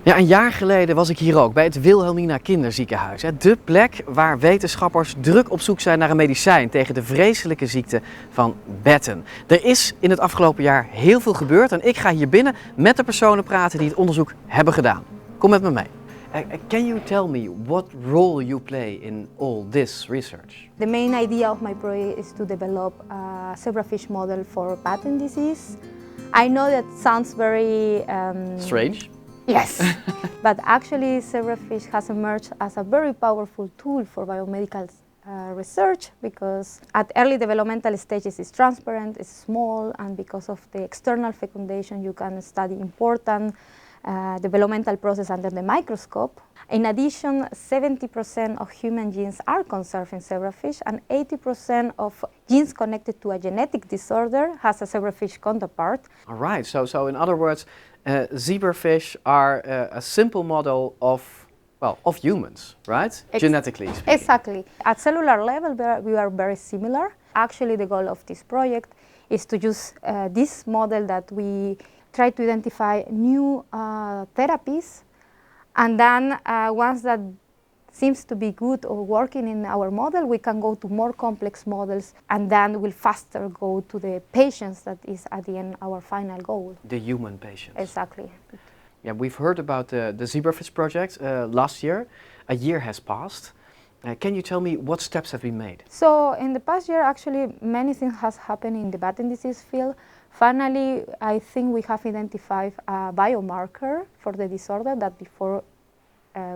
Ja, een jaar geleden was ik hier ook bij het Wilhelmina Kinderziekenhuis. De plek waar wetenschappers druk op zoek zijn naar een medicijn tegen de vreselijke ziekte van Batten. Er is in het afgelopen jaar heel veel gebeurd en ik ga hier binnen met de personen praten die het onderzoek hebben gedaan. Kom met me mee. Can you tell me what role you play in all this research? The main idea of my project is to develop a zebrafish model for Batten disease. I know that sounds very Strange. Yes, but actually zebrafish has emerged as a very powerful tool for biomedical research because at early developmental stages it's transparent, it's small, and because of the external fecundation you can study important developmental process under the microscope. In addition, 70% of human genes are conserved in zebrafish and 80% of genes connected to a genetic disorder has a zebrafish counterpart. All right, so in other words, zebrafish are a simple model of humans, right? Genetically speaking. Exactly. At cellular level, we are very similar. Actually, the goal of this project is to use this model that we try to identify new therapies, and then once that seems to be good or working in our model, we can go to more complex models, and then we'll faster go to the patients that is at the end our final goal. The human patients. Exactly. Yeah, we've heard about the zebrafish project last year. A year has passed. Can you tell me what steps have been made? So in the past year, actually, many things has happened in the Batten disease field. Finally, I think we have identified a biomarker for the disorder that before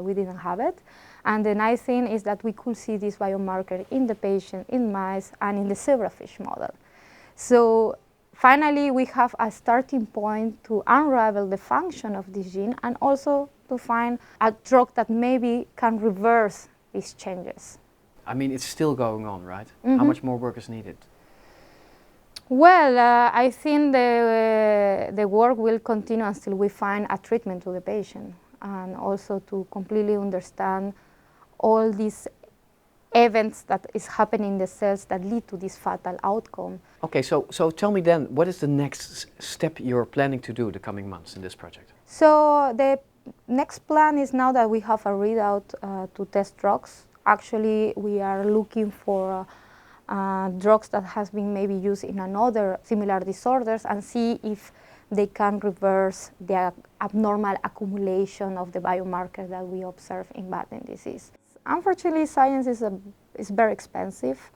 we didn't have it. And the nice thing is that we could see this biomarker in the patient, in mice, and in the zebrafish model. So finally, we have a starting point to unravel the function of this gene and also to find a drug that maybe can reverse these changes. I mean, it's still going on, right? Mm-hmm. How much more work is needed? Well, I think the work will continue until we find a treatment to the patient, and also to completely understand all these events that is happening in the cells that lead to this fatal outcome. Okay, so tell me then, what is the next step you're planning to do the coming months in this project? So the next plan is, now that we have a readout to test drugs, actually we are looking for drugs that has been maybe used in another similar disorders and see if they can reverse the abnormal accumulation of the biomarker that we observe in Batten disease. Unfortunately, science is very expensive.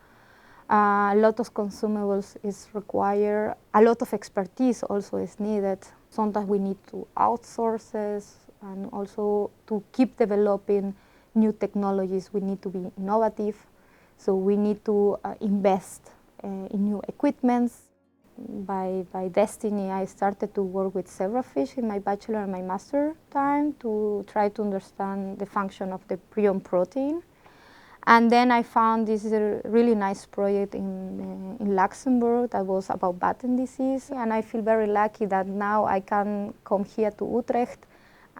A lot of consumables is required. A lot of expertise also is needed. Sometimes we need to outsource this, and also to keep developing new technologies, we need to be innovative. So we need to invest in new equipments. By destiny, I started to work with zebrafish in my bachelor and my master time to try to understand the function of the prion protein. And then I found this really nice project in Luxembourg that was about Batten disease. And I feel very lucky that now I can come here to Utrecht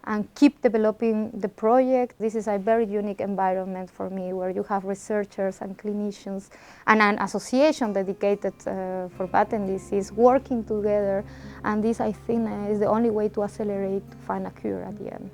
and keep developing the project. This is a very unique environment for me, where you have researchers and clinicians and an association dedicated for Batten disease working together. And this, I think, is the only way to accelerate to find a cure at the end.